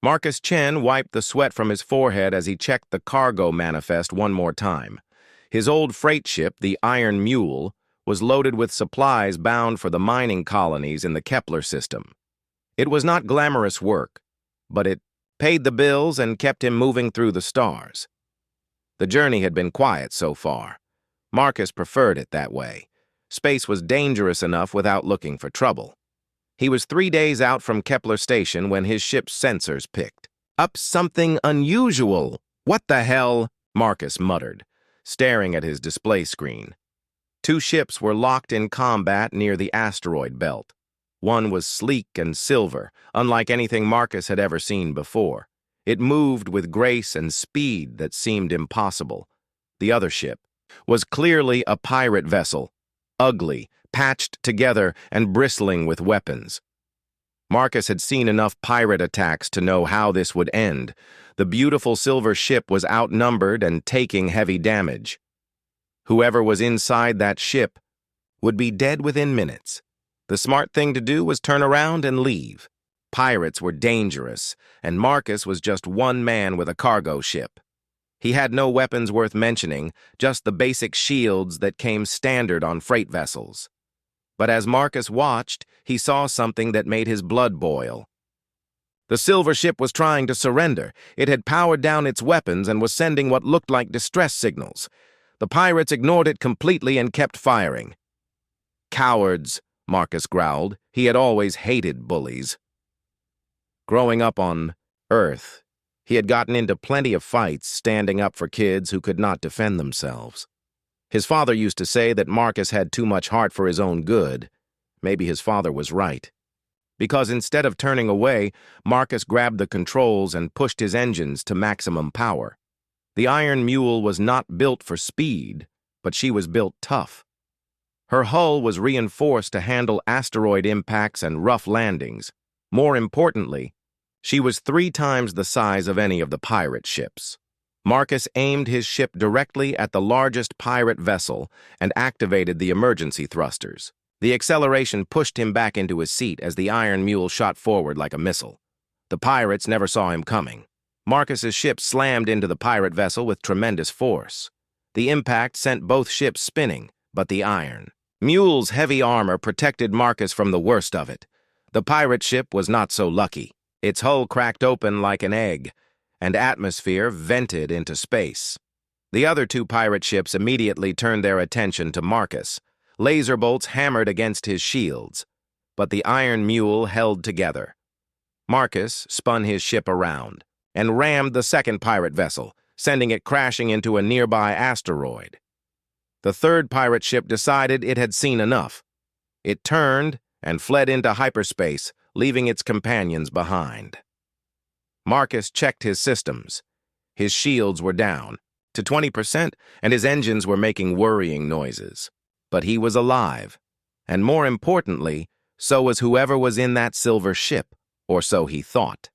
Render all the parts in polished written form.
Marcus Chen wiped the sweat from his forehead as he checked the cargo manifest one more time. His old freight ship, the Iron Mule, was loaded with supplies bound for the mining colonies in the Kepler system. It was not glamorous work, but it paid the bills and kept him moving through the stars. The journey had been quiet so far. Marcus preferred it that way. Space was dangerous enough without looking for trouble. He was 3 days out from Kepler Station when his ship's sensors picked up something unusual. "What the hell?" Marcus muttered, staring at his display screen. 2 ships were locked in combat near the asteroid belt. One was sleek and silver, unlike anything Marcus had ever seen before. It moved with grace and speed that seemed impossible. The other ship was clearly a pirate vessel, ugly, patched together, and bristling with weapons. Marcus had seen enough pirate attacks to know how this would end. The beautiful silver ship was outnumbered and taking heavy damage. Whoever was inside that ship would be dead within minutes. The smart thing to do was turn around and leave. Pirates were dangerous, and Marcus was just one man with a cargo ship. He had no weapons worth mentioning, just the basic shields that came standard on freight vessels. But as Marcus watched, he saw something that made his blood boil. The silver ship was trying to surrender. It had powered down its weapons and was sending what looked like distress signals. The pirates ignored it completely and kept firing. "Cowards," Marcus growled. He had always hated bullies. Growing up on Earth, he had gotten into plenty of fights standing up for kids who could not defend themselves. His father used to say that Marcus had too much heart for his own good. Maybe his father was right. Because instead of turning away, Marcus grabbed the controls and pushed his engines to maximum power. The Iron Mule was not built for speed, but she was built tough. Her hull was reinforced to handle asteroid impacts and rough landings. More importantly, she was 3 times the size of any of the pirate ships. Marcus aimed his ship directly at the largest pirate vessel and activated the emergency thrusters. The acceleration pushed him back into his seat as the Iron Mule shot forward like a missile. The pirates never saw him coming. Marcus's ship slammed into the pirate vessel with tremendous force. The impact sent both ships spinning, but the Iron Mule's heavy armor protected Marcus from the worst of it. The pirate ship was not so lucky. Its hull cracked open like an egg, and atmosphere vented into space. The other 2 pirate ships immediately turned their attention to Marcus. Laser bolts hammered against his shields, but the Iron Mule held together. Marcus spun his ship around and rammed the second pirate vessel, sending it crashing into a nearby asteroid. The third pirate ship decided it had seen enough. It turned and fled into hyperspace, leaving its companions behind. Marcus checked his systems. His shields were down to 20%, and his engines were making worrying noises. But he was alive, and more importantly, so was whoever was in that silver ship, or so he thought.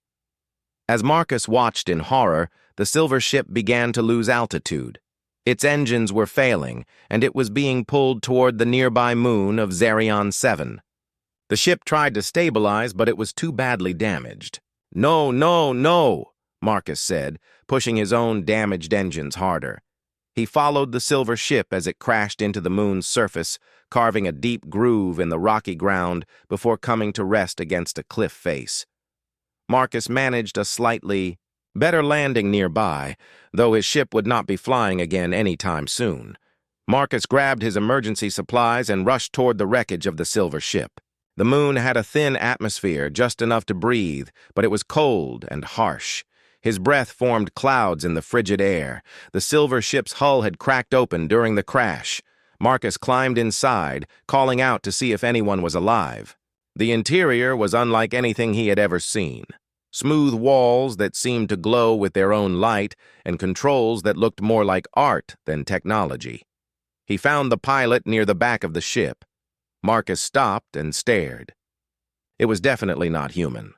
As Marcus watched in horror, the silver ship began to lose altitude. Its engines were failing, and it was being pulled toward the nearby moon of Zarion 7. The ship tried to stabilize, but it was too badly damaged. "No, no, no," Marcus said, pushing his own damaged engines harder. He followed the silver ship as it crashed into the moon's surface, carving a deep groove in the rocky ground before coming to rest against a cliff face. Marcus managed a slightly better landing nearby, though his ship would not be flying again any time soon. Marcus grabbed his emergency supplies and rushed toward the wreckage of the silver ship. The moon had a thin atmosphere, just enough to breathe, but it was cold and harsh. His breath formed clouds in the frigid air. The silver ship's hull had cracked open during the crash. Marcus climbed inside, calling out to see if anyone was alive. The interior was unlike anything he had ever seen. Smooth walls that seemed to glow with their own light, and controls that looked more like art than technology. He found the pilot near the back of the ship. Marcus stopped and stared. It was definitely not human.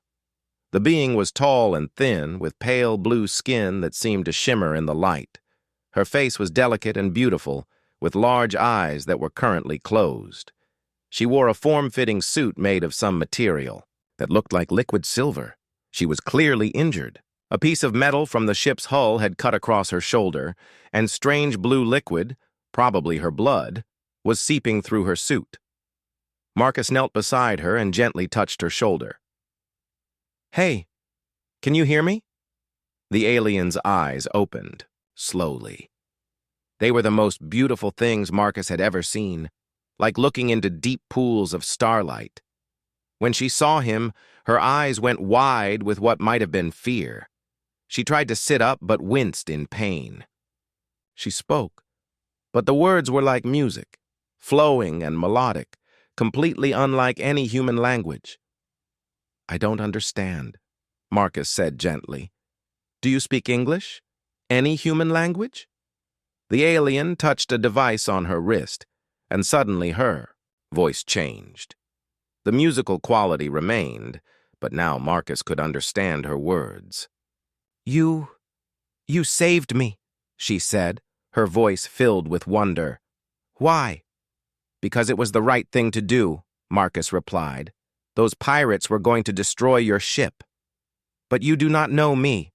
The being was tall and thin, with pale blue skin that seemed to shimmer in the light. Her face was delicate and beautiful, with large eyes that were currently closed. She wore a form-fitting suit made of some material that looked like liquid silver. She was clearly injured. A piece of metal from the ship's hull had cut across her shoulder, and strange blue liquid, probably her blood, was seeping through her suit. Marcus knelt beside her and gently touched her shoulder. "Hey, can you hear me?" The alien's eyes opened, slowly. They were the most beautiful things Marcus had ever seen, like looking into deep pools of starlight. When she saw him, her eyes went wide with what might have been fear. She tried to sit up but winced in pain. She spoke, but the words were like music, flowing and melodic, completely unlike any human language. "I don't understand," Marcus said gently. "Do you speak English? Any human language?" The alien touched a device on her wrist, and suddenly her voice changed. The musical quality remained, but now Marcus could understand her words. You saved me," she said, her voice filled with wonder. "Why?" "Because it was the right thing to do," Marcus replied. "Those pirates were going to destroy your ship. But you do not know me.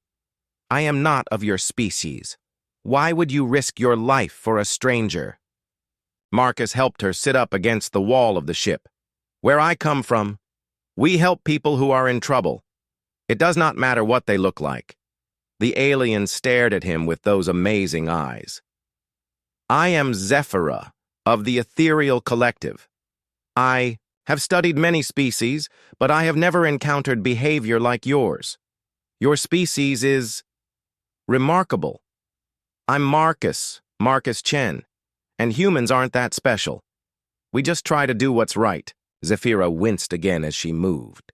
I am not of your species. Why would you risk your life for a stranger?" Marcus helped her sit up against the wall of the ship. "Where I come from, we help people who are in trouble. It does not matter what they look like." The alien stared at him with those amazing eyes. "I am Zephyrah of the Ethereal Collective. I have studied many species, but I have never encountered behavior like yours. Your species is remarkable. I'm Marcus Chen, and humans aren't that special. We just try to do what's right." Zephyrah winced again as she moved.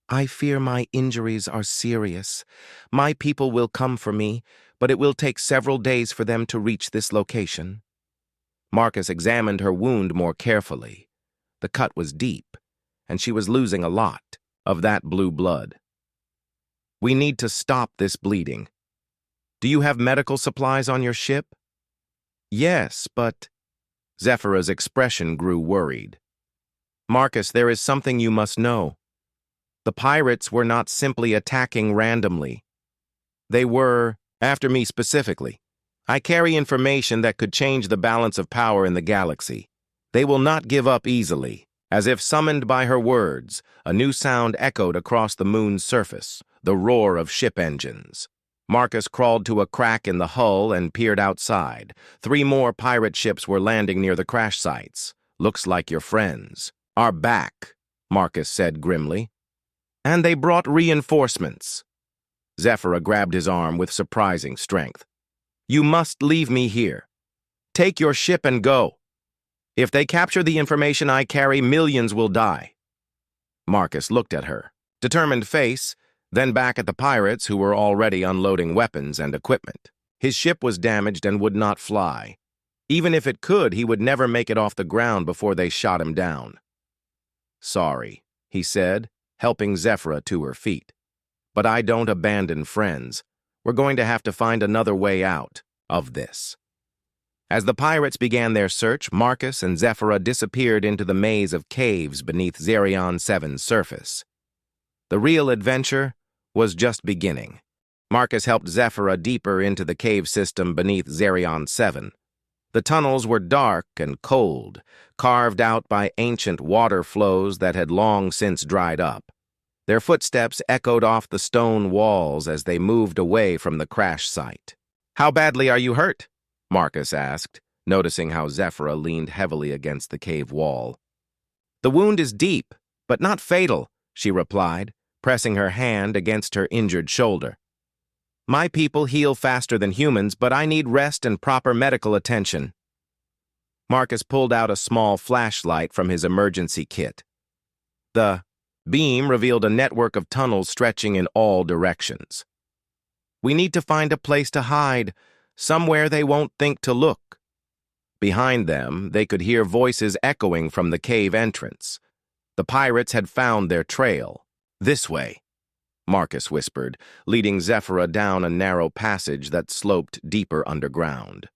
"I fear my injuries are serious. My people will come for me, but it will take several days for them to reach this location." Marcus examined her wound more carefully. The cut was deep, and she was losing a lot of that blue blood. "We need to stop this bleeding. Do you have medical supplies on your ship?" "Yes, but—" Zephyrah's expression grew worried. "Marcus, there is something you must know. The pirates were not simply attacking randomly. They were after me specifically. I carry information that could change the balance of power in the galaxy. They will not give up easily." As if summoned by her words, a new sound echoed across the moon's surface, the roar of ship engines. Marcus crawled to a crack in the hull and peered outside. 3 more pirate ships were landing near the crash sites. "Looks like your friends are back," Marcus said grimly. "And they brought reinforcements." Zephyrah grabbed his arm with surprising strength. "You must leave me here. Take your ship and go. If they capture the information I carry, millions will die." Marcus looked at her, determined face, then back at the pirates who were already unloading weapons and equipment. His ship was damaged and would not fly. Even if it could, he would never make it off the ground before they shot him down. "Sorry," he said, helping Zephyrah to her feet. "But I don't abandon friends. We're going to have to find another way out of this." As the pirates began their search, Marcus and Zephyrah disappeared into the maze of caves beneath Zerion 7's surface. The real adventure was just beginning. Marcus helped Zephyrah deeper into the cave system beneath Zerion 7. The tunnels were dark and cold, carved out by ancient water flows that had long since dried up. Their footsteps echoed off the stone walls as they moved away from the crash site. "How badly are you hurt?" Marcus asked, noticing how Zephyrah leaned heavily against the cave wall. "The wound is deep, but not fatal," she replied, pressing her hand against her injured shoulder. "My people heal faster than humans, but I need rest and proper medical attention." Marcus pulled out a small flashlight from his emergency kit. The beam revealed a network of tunnels stretching in all directions. "We need to find a place to hide, somewhere they won't think to look." Behind them, they could hear voices echoing from the cave entrance. The pirates had found their trail. "This way," Marcus whispered, leading Zephyrah down a narrow passage that sloped deeper underground.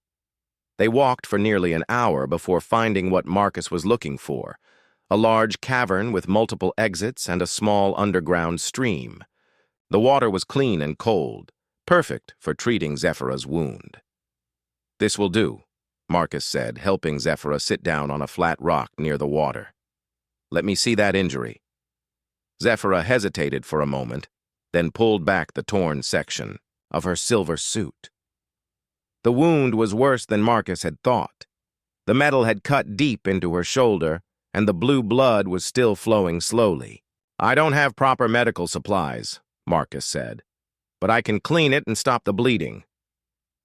They walked for nearly an hour before finding what Marcus was looking for, a large cavern with multiple exits and a small underground stream. The water was clean and cold, perfect for treating Zephyrah's wound. "This will do," Marcus said, helping Zephyrah sit down on a flat rock near the water. "Let me see that injury." Zephyrah hesitated for a moment, then pulled back the torn section of her silver suit. The wound was worse than Marcus had thought. The metal had cut deep into her shoulder, and the blue blood was still flowing slowly. "I don't have proper medical supplies," Marcus said, "but I can clean it and stop the bleeding."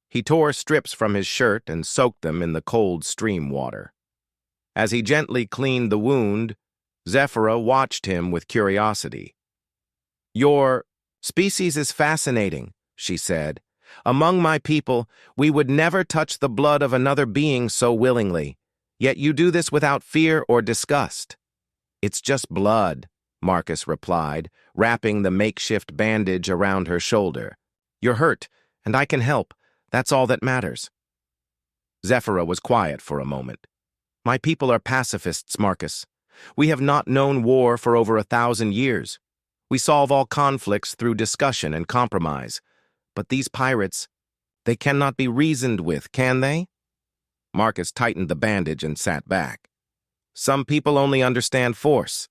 He tore strips from his shirt and soaked them in the cold stream water. As he gently cleaned the wound, Zephyrah watched him with curiosity. "Your species is fascinating," she said. "Among my people, we would never touch the blood of another being so willingly, yet you do this without fear or disgust." "It's just blood," Marcus replied, wrapping the makeshift bandage around her shoulder. "You're hurt, and I can help. That's all that matters." Zephyrah was quiet for a moment. "My people are pacifists, Marcus. We have not known war for over 1,000 years. We solve all conflicts through discussion and compromise. But these pirates, they cannot be reasoned with, can they?" Marcus tightened the bandage and sat back. "Some people only understand force.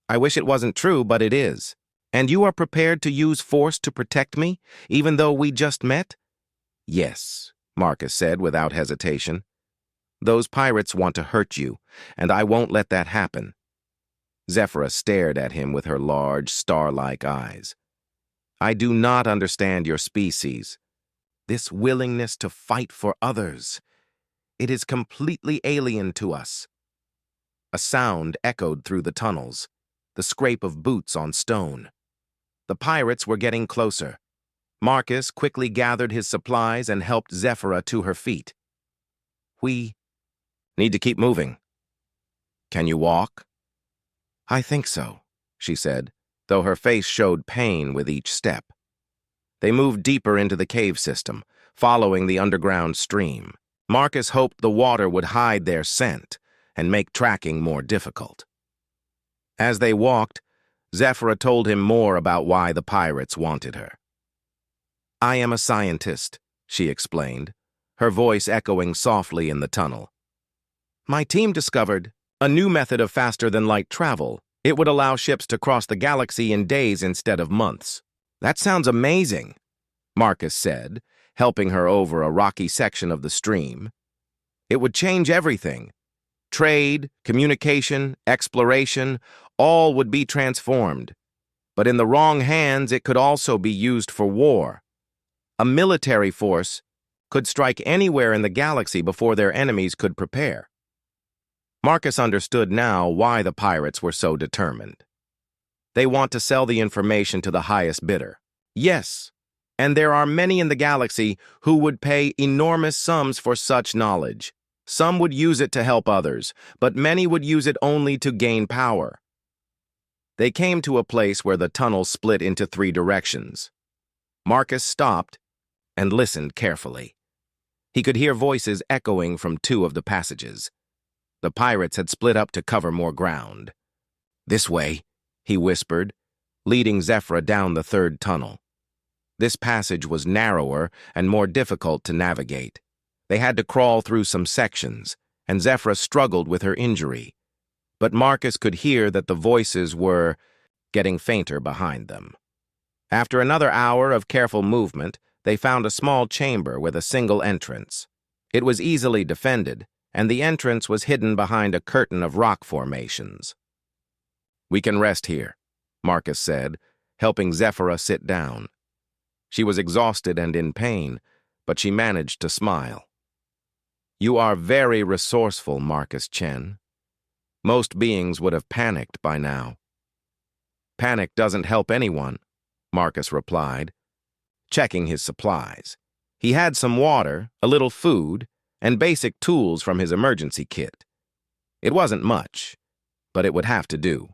I wish it wasn't true, but it is. And you are prepared to use force to protect me, even though we just met?" "Yes," Marcus said without hesitation. "Those pirates want to hurt you, and I won't let that happen." Zephyrah stared at him with her large, star-like eyes. "I do not understand your species. This willingness to fight for others. It is completely alien to us." A sound echoed through the tunnels, the scrape of boots on stone. The pirates were getting closer. Marcus quickly gathered his supplies and helped Zephyrah to her feet. "We need to keep moving." "Can you walk?" "I think so," she said, though her face showed pain with each step. They moved deeper into the cave system, following the underground stream. Marcus hoped the water would hide their scent and make tracking more difficult. As they walked, Zephyrah told him more about why the pirates wanted her. "I am a scientist," she explained, her voice echoing softly in the tunnel. "My team discovered a new method of faster-than-light travel. It would allow ships to cross the galaxy in days instead of months." "That sounds amazing," Marcus said, helping her over a rocky section of the stream. "It would change everything. Trade, communication, exploration, all would be transformed. But in the wrong hands, it could also be used for war. A military force could strike anywhere in the galaxy before their enemies could prepare." Marcus understood now why the pirates were so determined. They want to sell the information to the highest bidder. Yes, and there are many in the galaxy who would pay enormous sums for such knowledge. Some would use it to help others, but many would use it only to gain power. They came to a place where the tunnel split into 3 directions. Marcus stopped and listened carefully. He could hear voices echoing from 2 of the passages. The pirates had split up to cover more ground. "This way," he whispered, leading Zephyrah down the 3rd tunnel. This passage was narrower and more difficult to navigate. They had to crawl through some sections, and Zephyrah struggled with her injury. But Marcus could hear that the voices were getting fainter behind them. After another hour of careful movement, they found a small chamber with a single entrance. It was easily defended, and the entrance was hidden behind a curtain of rock formations. "We can rest here," Marcus said, helping Zephyrah sit down. She was exhausted and in pain, but she managed to smile. "You are very resourceful, Marcus Chen. Most beings would have panicked by now." "Panic doesn't help anyone," Marcus replied, checking his supplies. He had some water, a little food, and basic tools from his emergency kit. It wasn't much, but it would have to do.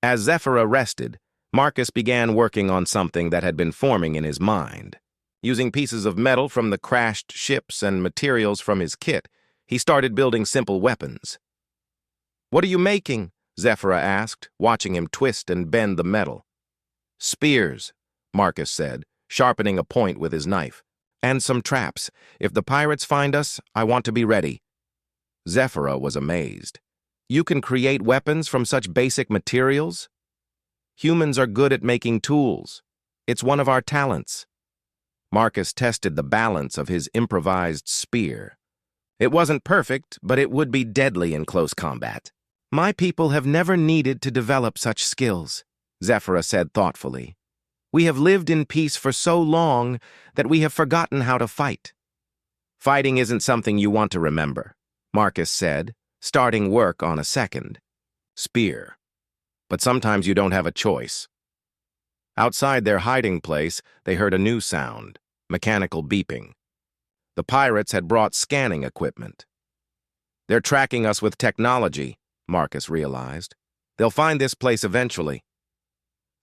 As Zephyrah rested, Marcus began working on something that had been forming in his mind. Using pieces of metal from the crashed ships and materials from his kit, he started building simple weapons. "What are you making?" Zephyrah asked, watching him twist and bend the metal. "Spears," Marcus said, sharpening a point with his knife. And some traps. If the pirates find us, I want to be ready. Zephyra was amazed. You can create weapons from such basic materials? Humans are good at making tools. It's one of our talents. Marcus tested the balance of his improvised spear. It wasn't perfect, but it would be deadly in close combat. My people have never needed to develop such skills, Zephyra said thoughtfully. We have lived in peace for so long that we have forgotten how to fight. Fighting isn't something you want to remember, Marcus said, starting work on a second spear. But sometimes you don't have a choice. Outside their hiding place, they heard a new sound, mechanical beeping. The pirates had brought scanning equipment. They're tracking us with technology, Marcus realized. They'll find this place eventually.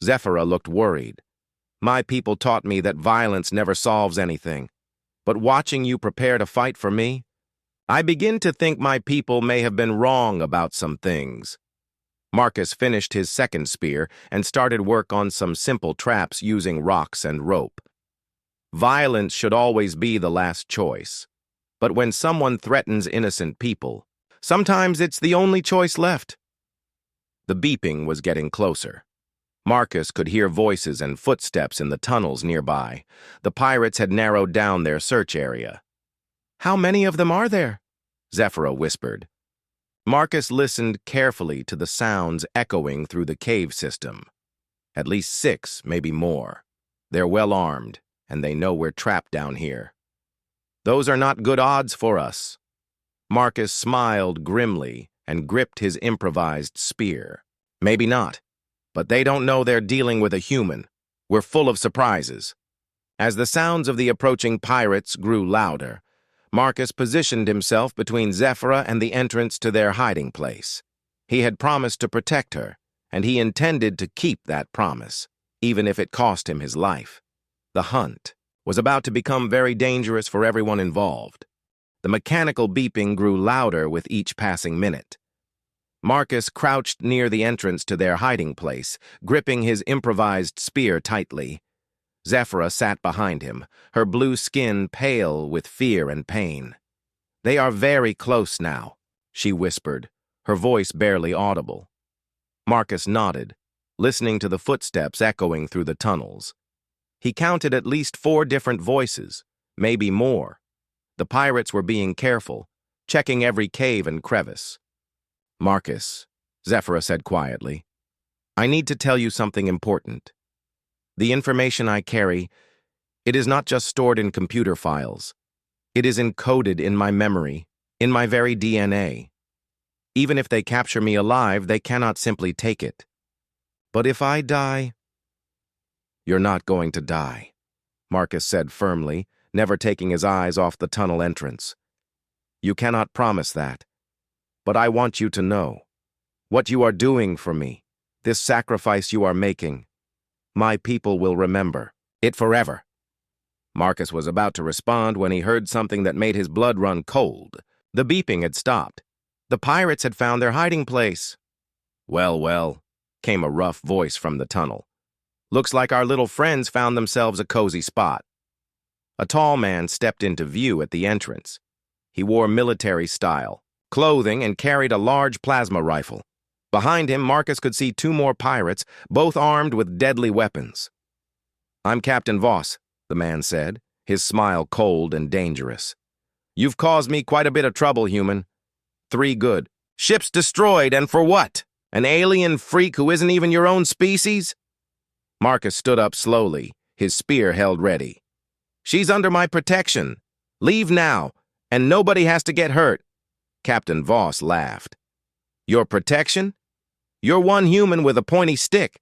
Zephyra looked worried. My people taught me that violence never solves anything. But watching you prepare to fight for me, I begin to think my people may have been wrong about some things. Marcus finished his second spear and started work on some simple traps using rocks and rope. Violence should always be the last choice. But when someone threatens innocent people, sometimes it's the only choice left. The beeping was getting closer. Marcus could hear voices and footsteps in the tunnels nearby. The pirates had narrowed down their search area. How many of them are there? Zephyra whispered. Marcus listened carefully to the sounds echoing through the cave system. At least 6, maybe more. They're well armed, and they know we're trapped down here. Those are not good odds for us. Marcus smiled grimly and gripped his improvised spear. Maybe not, but they don't know they're dealing with a human. We're full of surprises. As the sounds of the approaching pirates grew louder, Marcus positioned himself between Zephyra and the entrance to their hiding place. He had promised to protect her, and he intended to keep that promise, even if it cost him his life. The hunt was about to become very dangerous for everyone involved. The mechanical beeping grew louder with each passing minute. Marcus crouched near the entrance to their hiding place, gripping his improvised spear tightly. Zephyra sat behind him, her blue skin pale with fear and pain. They are very close now, she whispered, her voice barely audible. Marcus nodded, listening to the footsteps echoing through the tunnels. He counted at least 4 different voices, maybe more. The pirates were being careful, checking every cave and crevice. Marcus, Zephyra said quietly, I need to tell you something important. The information I carry, it is not just stored in computer files. It is encoded in my memory, in my very DNA. Even if they capture me alive, they cannot simply take it. But if I die, you're not going to die, Marcus said firmly, never taking his eyes off the tunnel entrance. You cannot promise that. But I want you to know what you are doing for me, this sacrifice you are making. My people will remember it forever. Marcus was about to respond when he heard something that made his blood run cold. The beeping had stopped. The pirates had found their hiding place. Well, came a rough voice from the tunnel. Looks like our little friends found themselves a cozy spot. A tall man stepped into view at the entrance. He wore military-style clothing and carried a large plasma rifle. Behind him, Marcus could see 2 more pirates, both armed with deadly weapons. I'm Captain Voss, the man said, his smile cold and dangerous. You've caused me quite a bit of trouble, human. 3 good. Ships destroyed, and for what? An alien freak who isn't even your own species? Marcus stood up slowly, his spear held ready. She's under my protection. Leave now, and nobody has to get hurt. Captain Voss laughed. Your protection? You're one human with a pointy stick.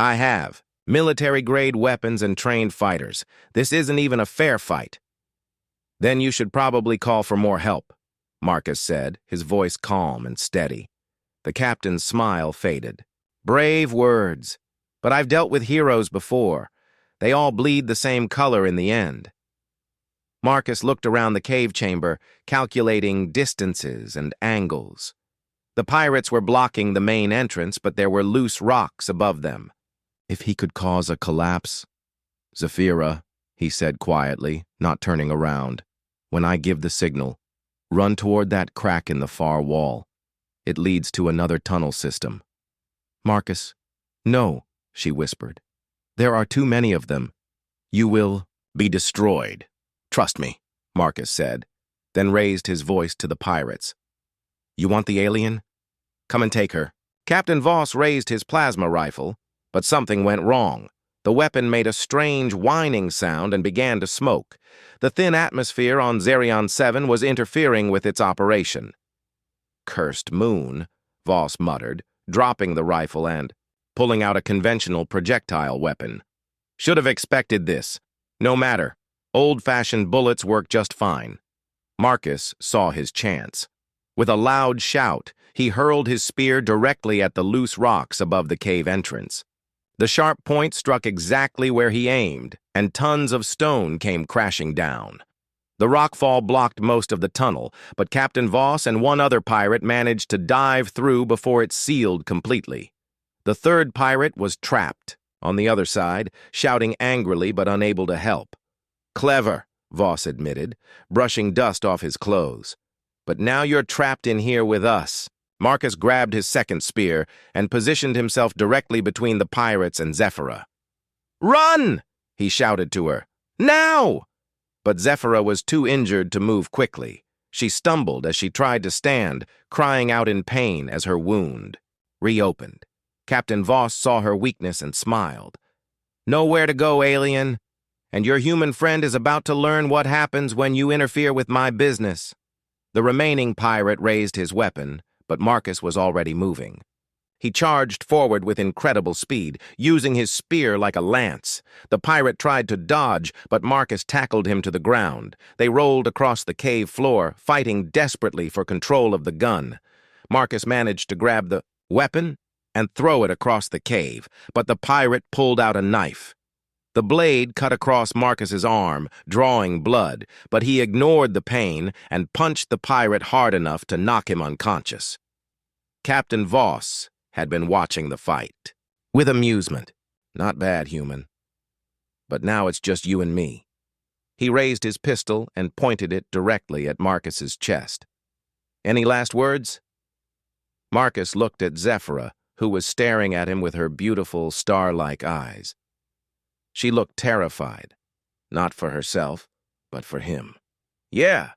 I have military-grade weapons and trained fighters. This isn't even a fair fight. Then you should probably call for more help, Marcus said, his voice calm and steady. The captain's smile faded. Brave words, but I've dealt with heroes before. They all bleed the same color in the end. Marcus looked around the cave chamber, calculating distances and angles. The pirates were blocking the main entrance, but there were loose rocks above them. If he could cause a collapse, Zephyra, he said quietly, not turning around. When I give the signal, run toward that crack in the far wall. It leads to another tunnel system. Marcus, no, she whispered. There are too many of them. You will be destroyed. Trust me, Marcus said, then raised his voice to the pirates. You want the alien? Come and take her. Captain Voss raised his plasma rifle, but something went wrong. The weapon made a strange whining sound and began to smoke. The thin atmosphere on Zerion 7 was interfering with its operation. Cursed moon, Voss muttered, dropping the rifle and pulling out a conventional projectile weapon. Should have expected this. No matter. Old-fashioned bullets work just fine. Marcus saw his chance. With a loud shout, he hurled his spear directly at the loose rocks above the cave entrance. The sharp point struck exactly where he aimed, and tons of stone came crashing down. The rockfall blocked most of the tunnel, but Captain Voss and one other pirate managed to dive through before it sealed completely. The third pirate was trapped, on the other side, shouting angrily but unable to help. Clever, Voss admitted, brushing dust off his clothes. But now you're trapped in here with us. Marcus grabbed his second spear and positioned himself directly between the pirates and Zephyra. Run! He shouted to her. Now! But Zephyra was too injured to move quickly. She stumbled as she tried to stand, crying out in pain as her wound reopened. Captain Voss saw her weakness and smiled. Nowhere to go, alien. And your human friend is about to learn what happens when you interfere with my business. The remaining pirate raised his weapon, but Marcus was already moving. He charged forward with incredible speed, using his spear like a lance. The pirate tried to dodge, but Marcus tackled him to the ground. They rolled across the cave floor, fighting desperately for control of the gun. Marcus managed to grab the weapon and throw it across the cave, but the pirate pulled out a knife. The blade cut across Marcus's arm, drawing blood, but he ignored the pain and punched the pirate hard enough to knock him unconscious. Captain Voss had been watching the fight. With amusement. Not bad, human. But now it's just you and me. He raised his pistol and pointed it directly at Marcus's chest. Any last words? Marcus looked at Zephyra, who was staring at him with her beautiful, star-like eyes. She looked terrified, not for herself, but for him. Yeah,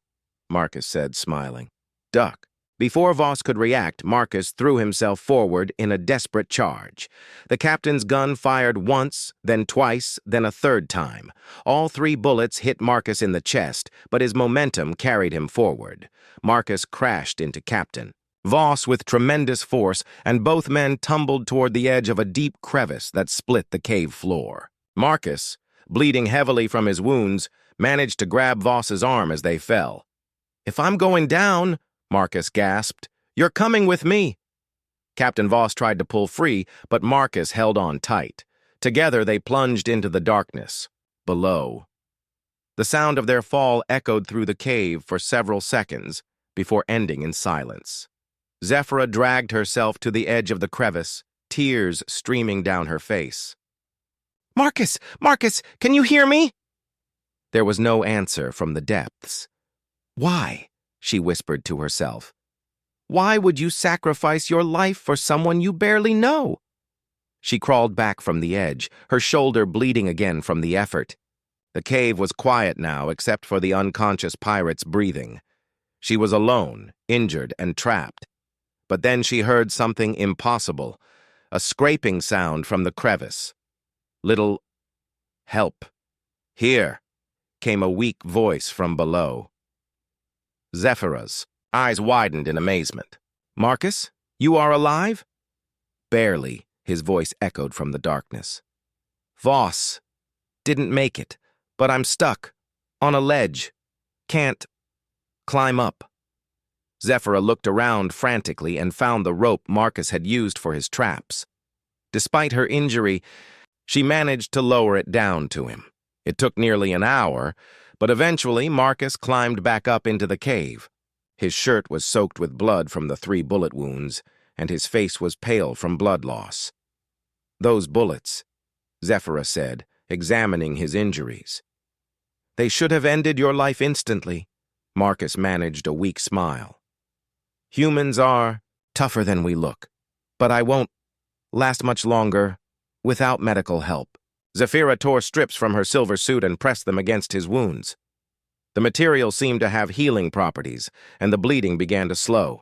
Marcus said, smiling. Duck. Before Voss could react, Marcus threw himself forward in a desperate charge. The captain's gun fired once, then twice, then a third time. All 3 bullets hit Marcus in the chest, but his momentum carried him forward. Marcus crashed into Captain Voss with tremendous force, and both men tumbled toward the edge of a deep crevice that split the cave floor. Marcus, bleeding heavily from his wounds, managed to grab Voss's arm as they fell. If I'm going down, Marcus gasped, you're coming with me. Captain Voss tried to pull free, but Marcus held on tight. Together they plunged into the darkness, below. The sound of their fall echoed through the cave for several seconds before ending in silence. Zephyra dragged herself to the edge of the crevice, tears streaming down her face. Marcus! Marcus! Can you hear me? There was no answer from the depths. Why? She whispered to herself. Why would you sacrifice your life for someone you barely know? She crawled back from the edge, her shoulder bleeding again from the effort. The cave was quiet now except for the unconscious pirate's breathing. She was alone, injured and trapped. But then she heard something impossible, a scraping sound from the crevice. Little help. Here, came a weak voice from below. Zephyra's eyes widened in amazement. Marcus, you are alive? Barely, his voice echoed from the darkness. Voss, didn't make it, but I'm stuck, on a ledge. Can't climb up. Zephyra looked around frantically and found the rope Marcus had used for his traps. Despite her injury, she managed to lower it down to him. It took nearly an hour, but eventually Marcus climbed back up into the cave. His shirt was soaked with blood from the 3 bullet wounds, and his face was pale from blood loss. Those bullets, Zephyra said, examining his injuries. "They should have ended your life instantly," Marcus managed a weak smile. "Humans are tougher than we look, but I won't last much longer without medical help." Zephyra tore strips from her silver suit and pressed them against his wounds. The material seemed to have healing properties, and the bleeding began to slow.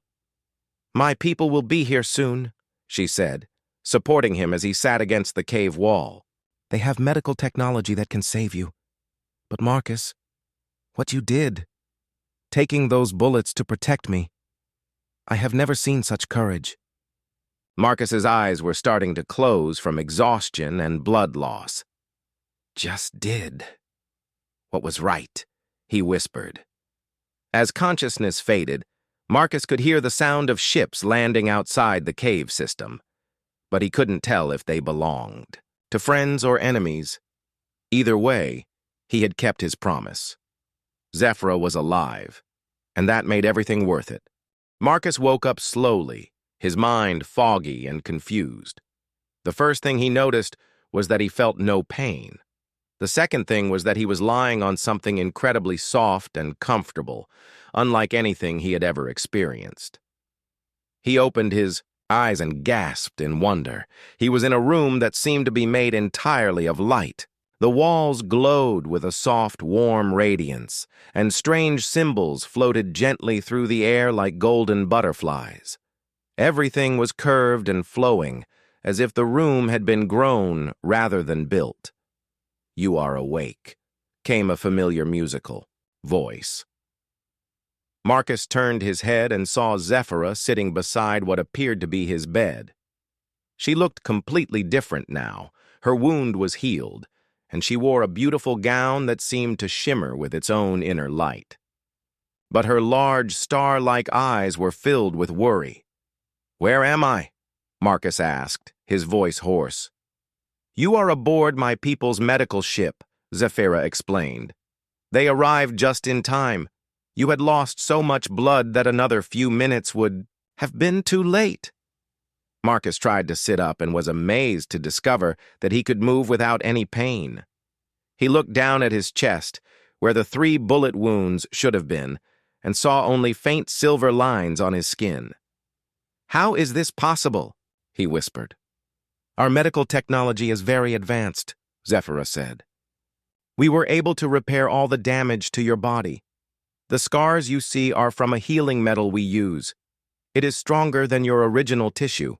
"My people will be here soon," she said, supporting him as he sat against the cave wall. "They have medical technology that can save you. But Marcus, what you did, taking those bullets to protect me, I have never seen such courage." Marcus's eyes were starting to close from exhaustion and blood loss. "Just did what was right," he whispered. As consciousness faded, Marcus could hear the sound of ships landing outside the cave system, but he couldn't tell if they belonged to friends or enemies. Either way, he had kept his promise. Zephyra was alive, and that made everything worth it. Marcus woke up slowly, his mind foggy and confused. The first thing he noticed was that he felt no pain. The second thing was that he was lying on something incredibly soft and comfortable, unlike anything he had ever experienced. He opened his eyes and gasped in wonder. He was in a room that seemed to be made entirely of light. The walls glowed with a soft, warm radiance, and strange symbols floated gently through the air like golden butterflies. Everything was curved and flowing, as if the room had been grown rather than built. "You are awake," came a familiar musical voice. Marcus turned his head and saw Zephyra sitting beside what appeared to be his bed. She looked completely different now. Her wound was healed, and she wore a beautiful gown that seemed to shimmer with its own inner light. But her large, star-like eyes were filled with worry. "Where am I?" Marcus asked, his voice hoarse. "You are aboard my people's medical ship," Zephyra explained. "They arrived just in time. You had lost so much blood that another few minutes would have been too late." Marcus tried to sit up and was amazed to discover that he could move without any pain. He looked down at his chest, where the 3 bullet wounds should have been, and saw only faint silver lines on his skin. "How is this possible?" he whispered. "Our medical technology is very advanced," Zephyra said. "We were able to repair all the damage to your body. The scars you see are from a healing metal we use. It is stronger than your original tissue."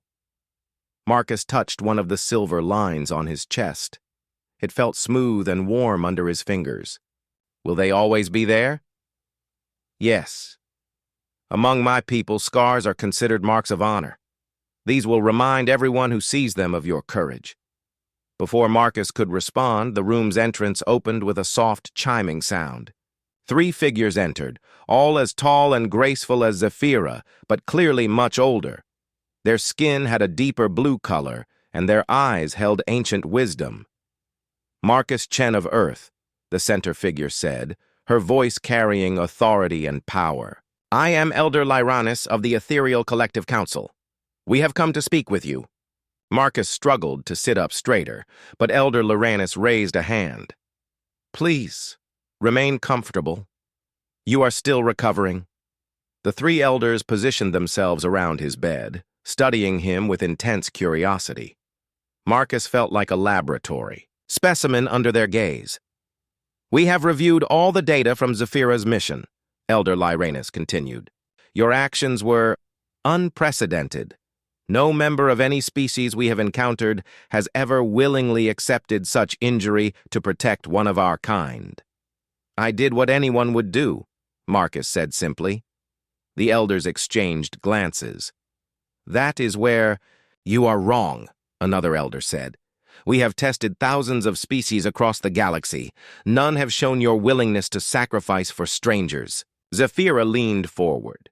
Marcus touched one of the silver lines on his chest. It felt smooth and warm under his fingers. "Will they always be there?" "Yes. Among my people, scars are considered marks of honor. These will remind everyone who sees them of your courage." Before Marcus could respond, the room's entrance opened with a soft chiming sound. 3 figures entered, all as tall and graceful as Zephyra, but clearly much older. Their skin had a deeper blue color, and their eyes held ancient wisdom. "Marcus Chen of Earth," the center figure said, her voice carrying authority and power. "I am Elder Lyranus of the Ethereal Collective Council. We have come to speak with you." Marcus struggled to sit up straighter, but Elder Lyranus raised a hand. "Please, remain comfortable. You are still recovering." The 3 elders positioned themselves around his bed, studying him with intense curiosity. Marcus felt like a laboratory, specimen under their gaze. "We have reviewed all the data from Zephyra's mission," Elder Lyranus continued. "Your actions were unprecedented. No member of any species we have encountered has ever willingly accepted such injury to protect one of our kind." "I did what anyone would do," Marcus said simply. The elders exchanged glances. "That is where you are wrong," another elder said. "We have tested thousands of species across the galaxy. None have shown your willingness to sacrifice for strangers." Zephyra leaned forward.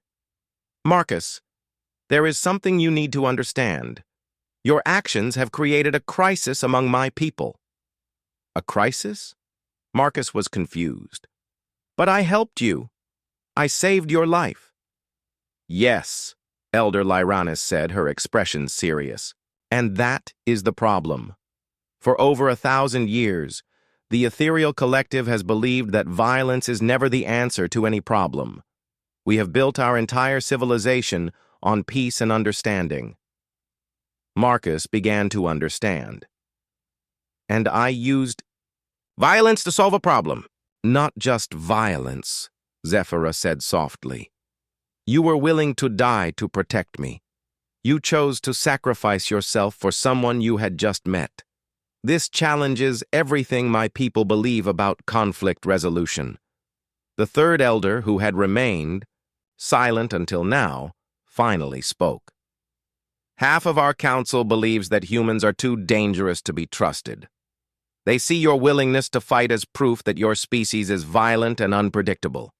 "Marcus, there is something you need to understand. Your actions have created a crisis among my people." "A crisis?" Marcus was confused. "But I helped you. I saved your life." "Yes," Elder Lyranus said, her expression serious. "And that is the problem. For over 1,000 years, the ethereal collective has believed that violence is never the answer to any problem. We have built our entire civilization on peace and understanding. Marcus began to understand. And I used violence to solve a problem. Not just violence, Zephyra said softly. You were willing to die to protect me. You chose to sacrifice yourself for someone you had just met. This challenges everything my people believe about conflict resolution. The third elder, who had remained silent until now, finally spoke. Half of our council believes that humans are too dangerous to be trusted. They see your willingness to fight as proof that your species is violent and unpredictable.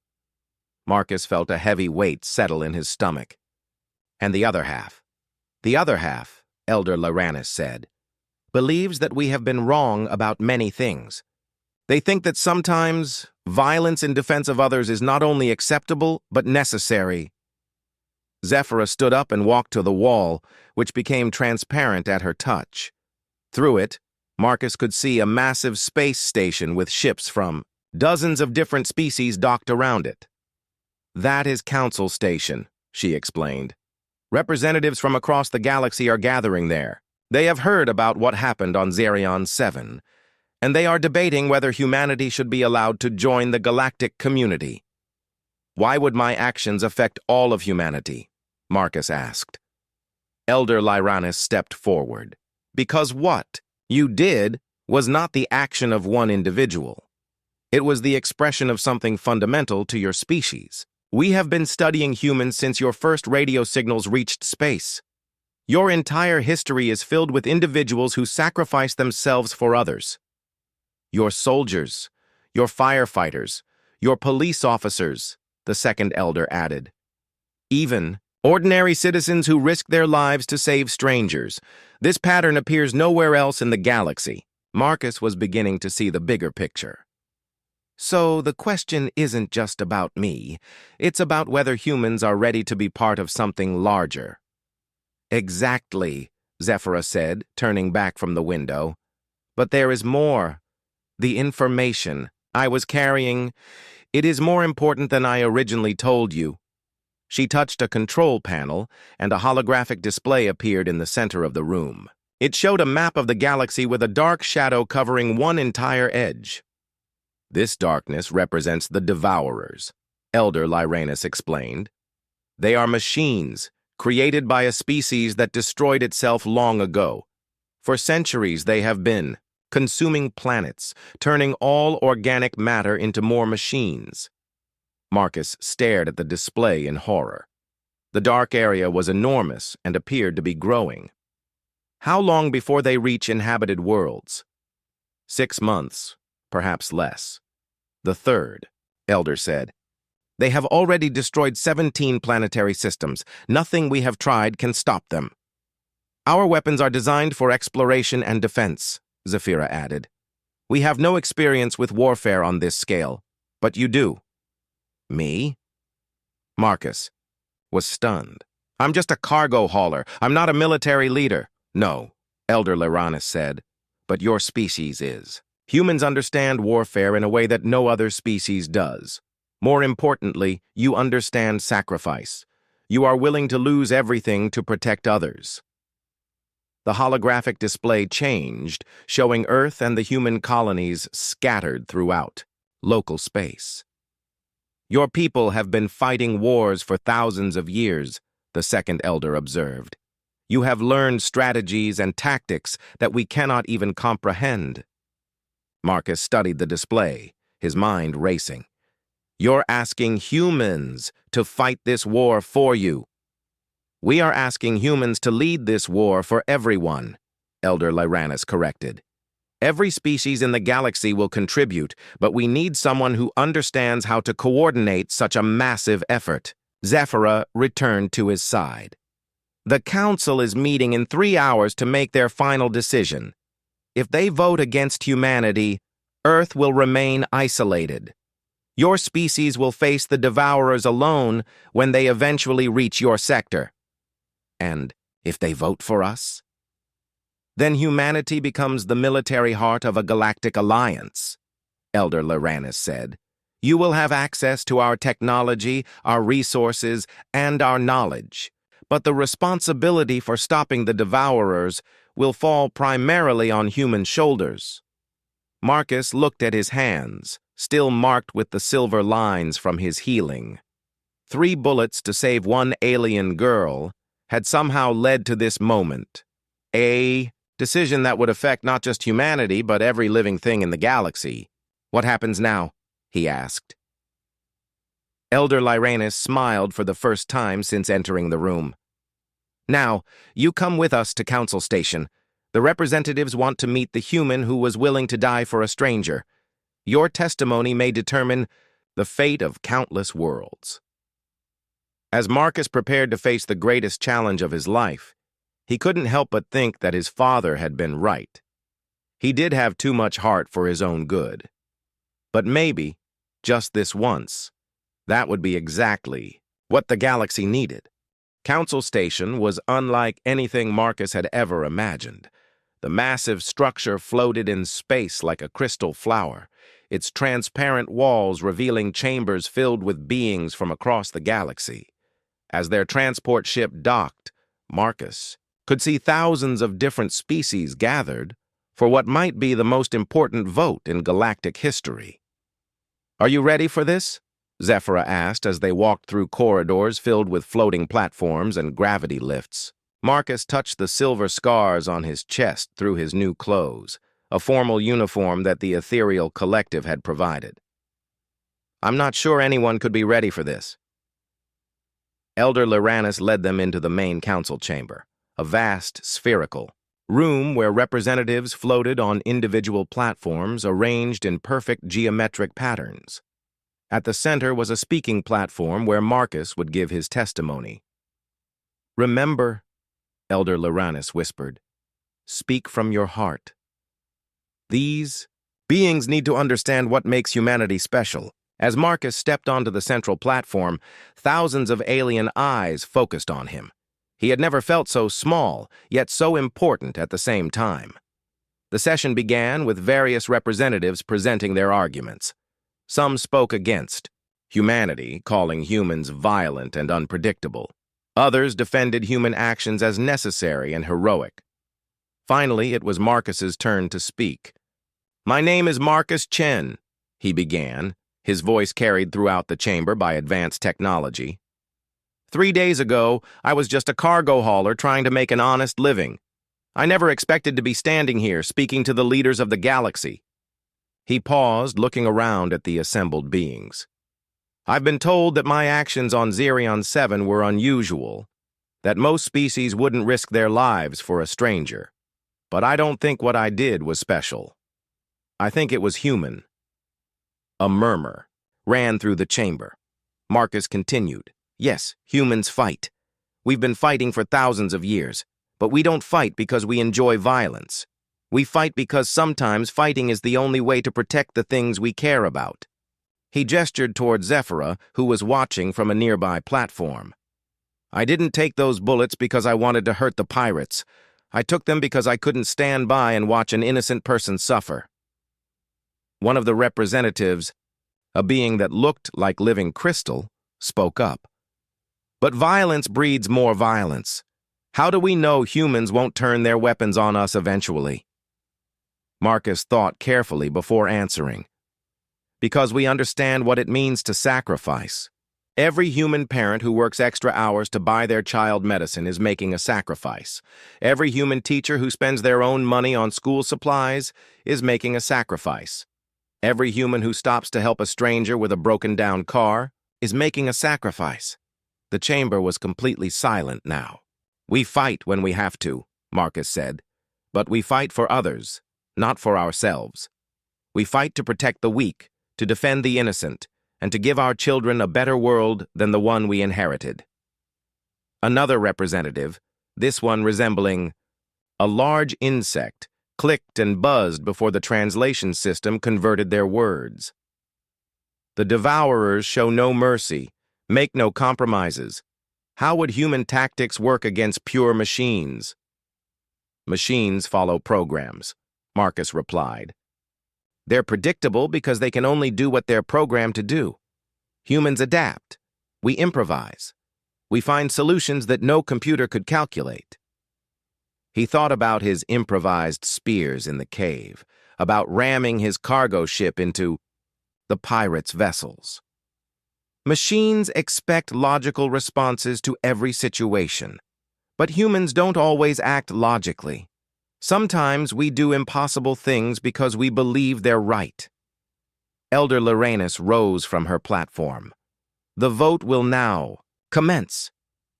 Marcus felt a heavy weight settle in his stomach. And the other half, Elder Lyranus said, believes that we have been wrong about many things. They think that sometimes violence in defense of others is not only acceptable, but necessary. Zephyra stood up and walked to the wall, which became transparent at her touch. Through it, Marcus could see a massive space station with ships from dozens of different species docked around it. That is Council Station, she explained. Representatives from across the galaxy are gathering there. They have heard about what happened on Xerion 7, and they are debating whether humanity should be allowed to join the galactic community. Why would my actions affect all of humanity? Marcus asked. Elder Lyranus stepped forward. Because what you did was not the action of one individual. It was the expression of something fundamental to your species. We have been studying humans since your first radio signals reached space. Your entire history is filled with individuals who sacrifice themselves for others. Your soldiers, your firefighters, your police officers, the second elder added. Even ordinary citizens who risk their lives to save strangers. This pattern appears nowhere else in the galaxy. Marcus was beginning to see the bigger picture. So the question isn't just about me. It's about whether humans are ready to be part of something larger. Exactly, Zephyra said, turning back from the window. But there is more. The information I was carrying, it is more important than I originally told you. She touched a control panel, and a holographic display appeared in the center of the room. It showed a map of the galaxy with a dark shadow covering one entire edge. This darkness represents the Devourers, Elder Lyranus explained. They are machines, created by a species that destroyed itself long ago. For centuries they have been, consuming planets, turning all organic matter into more machines. Marcus stared at the display in horror. The dark area was enormous and appeared to be growing. How long before they reach inhabited worlds? 6 months, perhaps less. The third, Elder said. They have already destroyed 17 planetary systems. Nothing we have tried can stop them. Our weapons are designed for exploration and defense, Zephyra added. We have no experience with warfare on this scale, but you do. Me? Marcus was stunned. I'm just a cargo hauler. I'm not a military leader. No, Elder Lyranus said, but your species is. Humans understand warfare in a way that no other species does. More importantly, you understand sacrifice. You are willing to lose everything to protect others. The holographic display changed, showing Earth and the human colonies scattered throughout local space. Your people have been fighting wars for thousands of years, the second elder observed. You have learned strategies and tactics that we cannot even comprehend. Marcus studied the display, his mind racing. You're asking humans to fight this war for you. We are asking humans to lead this war for everyone, Elder Lyranus corrected. Every species in the galaxy will contribute, but we need someone who understands how to coordinate such a massive effort. Zephyra returned to his side. The council is meeting in 3 hours to make their final decision. If they vote against humanity, Earth will remain isolated. Your species will face the Devourers alone when they eventually reach your sector. And if they vote for us? Then humanity becomes the military heart of a galactic alliance, Elder Loranes said. You will have access to our technology, our resources, and our knowledge. But the responsibility for stopping the Devourers will fall primarily on human shoulders. Marcus looked at his hands, still marked with the silver lines from his healing. 3 bullets to save 1 alien girl had somehow led to this moment. A decision that would affect not just humanity, but every living thing in the galaxy. What happens now? He asked. Elder Lyranus smiled for the first time since entering the room. Now, you come with us to Council Station. The representatives want to meet the human who was willing to die for a stranger. Your testimony may determine the fate of countless worlds. As Marcus prepared to face the greatest challenge of his life, he couldn't help but think that his father had been right. He did have too much heart for his own good. But maybe, just this once, that would be exactly what the galaxy needed. Council Station was unlike anything Marcus had ever imagined. The massive structure floated in space like a crystal flower, its transparent walls revealing chambers filled with beings from across the galaxy. As their transport ship docked, Marcus could see thousands of different species gathered for what might be the most important vote in galactic history. Are you ready for this? Zephyra asked as they walked through corridors filled with floating platforms and gravity lifts. Marcus touched the silver scars on his chest through his new clothes, a formal uniform that the ethereal collective had provided. I'm not sure anyone could be ready for this. Elder Loranes led them into the main council chamber, a vast, spherical room where representatives floated on individual platforms arranged in perfect geometric patterns. At the center was a speaking platform where Marcus would give his testimony. Remember, Elder Loranes whispered, speak from your heart. These beings need to understand what makes humanity special. As Marcus stepped onto the central platform, thousands of alien eyes focused on him. He had never felt so small, yet so important at the same time. The session began with various representatives presenting their arguments. Some spoke against humanity, calling humans violent and unpredictable. Others defended human actions as necessary and heroic. Finally, it was Marcus's turn to speak. My name is Marcus Chen, he began, his voice carried throughout the chamber by advanced technology. 3 days ago, I was just a cargo hauler trying to make an honest living. I never expected to be standing here speaking to the leaders of the galaxy. He paused, looking around at the assembled beings. I've been told that my actions on Xerion 7 were unusual, that most species wouldn't risk their lives for a stranger. But I don't think what I did was special. I think it was human. A murmur ran through the chamber. Marcus continued. Yes, humans fight. We've been fighting for thousands of years, but we don't fight because we enjoy violence. We fight because sometimes fighting is the only way to protect the things we care about. He gestured toward Zephyra, who was watching from a nearby platform. I didn't take those bullets because I wanted to hurt the pirates. I took them because I couldn't stand by and watch an innocent person suffer. One of the representatives, a being that looked like living crystal, spoke up. But violence breeds more violence. How do we know humans won't turn their weapons on us eventually? Marcus thought carefully before answering. Because we understand what it means to sacrifice. Every human parent who works extra hours to buy their child medicine is making a sacrifice. Every human teacher who spends their own money on school supplies is making a sacrifice. Every human who stops to help a stranger with a broken-down car is making a sacrifice. The chamber was completely silent now. We fight when we have to, Marcus said, but we fight for others, not for ourselves. We fight to protect the weak, to defend the innocent, and to give our children a better world than the one we inherited. Another representative, this one resembling a large insect, clicked and buzzed before the translation system converted their words. The Devourers show no mercy, make no compromises. How would human tactics work against pure machines? Machines follow programs, Marcus replied. They're predictable because they can only do what they're programmed to do. Humans adapt. We improvise. We find solutions that no computer could calculate. He thought about his improvised spears in the cave, about ramming his cargo ship into the pirates' vessels. Machines expect logical responses to every situation, but humans don't always act logically. Sometimes we do impossible things because we believe they're right. Elder Loranus rose from her platform. The vote will now commence.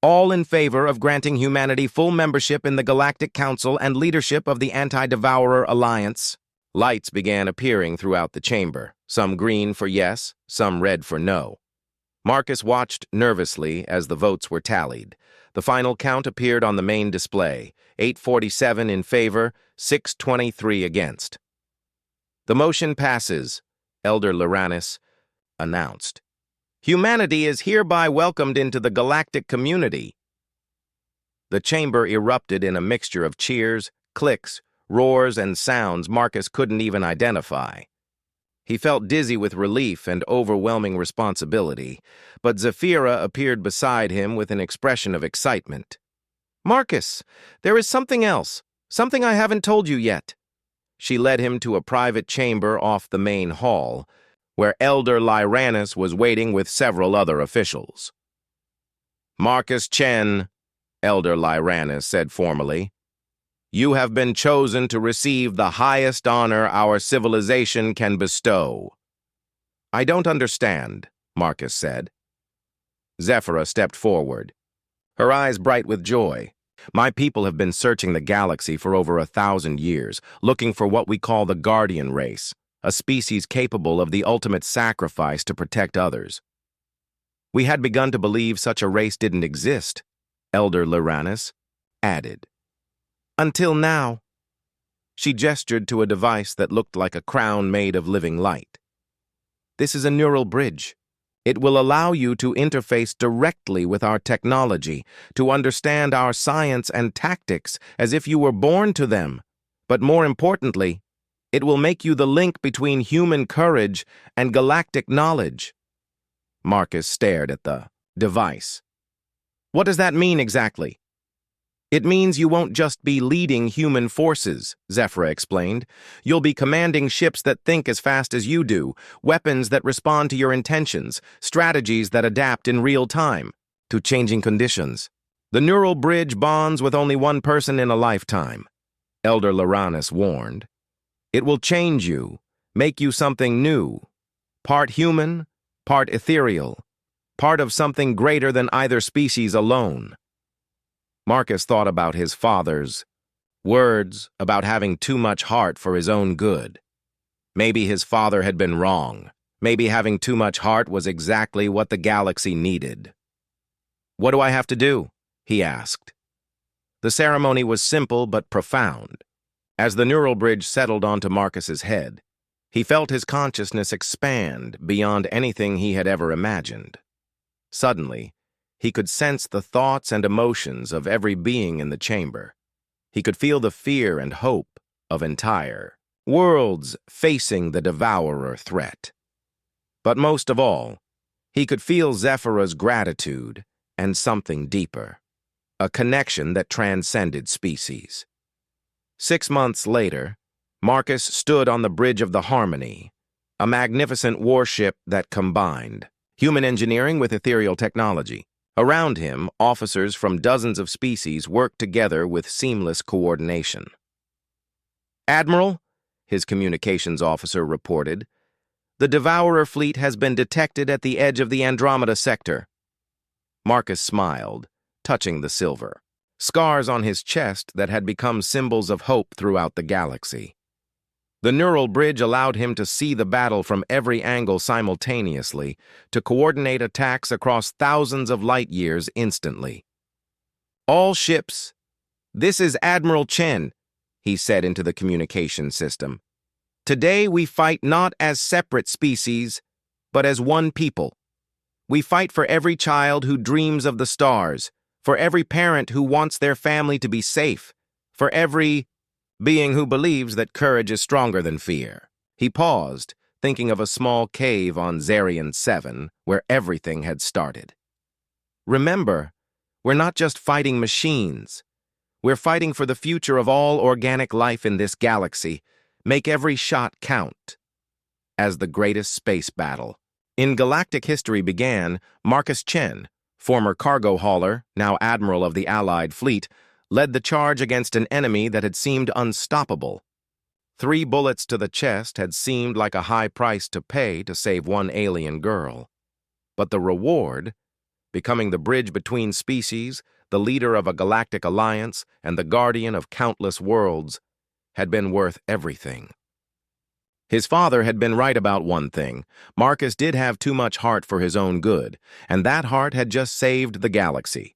All in favor of granting humanity full membership in the Galactic Council and leadership of the Anti-Devourer Alliance. Lights began appearing throughout the chamber, some green for yes, some red for no. Marcus watched nervously as the votes were tallied. The final count appeared on the main display, 847 in favor, 623 against. The motion passes, Elder Loranus announced. Humanity is hereby welcomed into the galactic community. The chamber erupted in a mixture of cheers, clicks, roars, and sounds Marcus couldn't even identify. He felt dizzy with relief and overwhelming responsibility, but Zephyra appeared beside him with an expression of excitement. Marcus, there is something else, something I haven't told you yet. She led him to a private chamber off the main hall, where Elder Loranus was waiting with several other officials. Marcus Chen, Elder Loranus said formally, you have been chosen to receive the highest honor our civilization can bestow. I don't understand, Marcus said. Zephyra stepped forward, her eyes bright with joy. My people have been searching the galaxy for over 1,000 years, looking for what we call the Guardian race, a species capable of the ultimate sacrifice to protect others. We had begun to believe such a race didn't exist, Elder Loranus added. Until now. She gestured to a device that looked like a crown made of living light. This is a neural bridge. It will allow you to interface directly with our technology, to understand our science and tactics as if you were born to them. But more importantly, it will make you the link between human courage and galactic knowledge. Marcus stared at the device. What does that mean exactly? It means you won't just be leading human forces, Zephyra explained. You'll be commanding ships that think as fast as you do, weapons that respond to your intentions, strategies that adapt in real time to changing conditions. The neural bridge bonds with only one person in a lifetime, Elder Loranus warned. It will change you, make you something new, part human, part ethereal, part of something greater than either species alone. Marcus thought about his father's words about having too much heart for his own good. Maybe his father had been wrong. Maybe having too much heart was exactly what the galaxy needed. What do I have to do? He asked. The ceremony was simple but profound. As the neural bridge settled onto Marcus's head, he felt his consciousness expand beyond anything he had ever imagined. Suddenly, he could sense the thoughts and emotions of every being in the chamber. He could feel the fear and hope of entire worlds facing the devourer threat. But most of all, he could feel Zephyra's gratitude and something deeper, a connection that transcended species. 6 months later, Marcus stood on the bridge of the Harmony, a magnificent warship that combined human engineering with ethereal technology. Around him, officers from dozens of species worked together with seamless coordination. Admiral, his communications officer reported, the Devourer fleet has been detected at the edge of the Andromeda sector. Marcus smiled, touching the silver, scars on his chest that had become symbols of hope throughout the galaxy. The neural bridge allowed him to see the battle from every angle simultaneously, to coordinate attacks across thousands of light years instantly. All ships, this is Admiral Chen, he said into the communication system. Today we fight not as separate species, but as one people. We fight for every child who dreams of the stars, for every parent who wants their family to be safe, For every being who believes that courage is stronger than fear. He paused, thinking of a small cave on Zarian 7, where everything had started. Remember, we're not just fighting machines. We're fighting for the future of all organic life in this galaxy. Make every shot count. As the greatest space battle in galactic history began, Marcus Chen, former cargo hauler, now admiral of the Allied fleet, led the charge against an enemy that had seemed unstoppable. 3 bullets to the chest had seemed like a high price to pay to save one alien girl. But the reward, becoming the bridge between species, the leader of a galactic alliance, and the guardian of countless worlds, had been worth everything. His father had been right about one thing. Marcus did have too much heart for his own good, and that heart had just saved the galaxy.